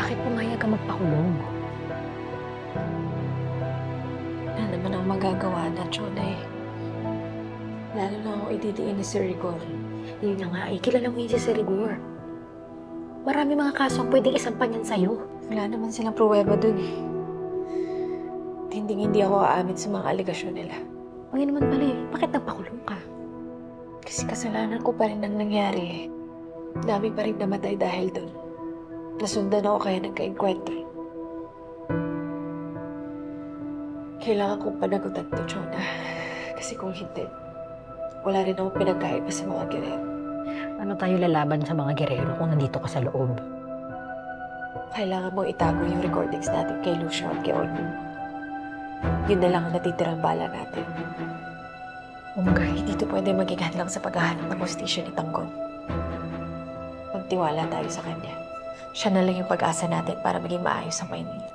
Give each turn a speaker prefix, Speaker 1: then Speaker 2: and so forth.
Speaker 1: Bakit pumayag ka magpakulong?
Speaker 2: Wala naman ang magagawa na, Chona eh. Lalo na ako ididiin ni Sir Rigor.
Speaker 1: Yun na nga eh, kilala mo yun si Sir Rigor. Marami mga kaso ang pwedeng isampan yan sa'yo.
Speaker 2: Wala naman silang pruweba dun eh. Hindi ako aamin sa mga aligasyon nila.
Speaker 1: O yun naman pala eh, bakit nagpakulong ka?
Speaker 2: Kasi kasalanan ko pa rin ang nangyari eh. Dami pa rin namatay dahil dun. Nasundan ako kaya nagka-enkwentro. Kailangan kong panagutan to, Chona. Kasi kung hindi, wala rin akong pinagkaiba sa mga gerero.
Speaker 1: Ano tayo lalaban sa mga gerero kung nandito ka sa loob?
Speaker 2: Kailangan mo itago yung recordings natin kay Lucio at kay Orly. Yun na lang ang natitirang bala natin.
Speaker 1: Ponggay,
Speaker 2: Hindi to pwede maging hadlang sa paghahanap ng hostisya ni Tanggol. Magtiwala tayo sa kanya. Siya na lang yung pag-asa natin para maging maayos ang Maynila.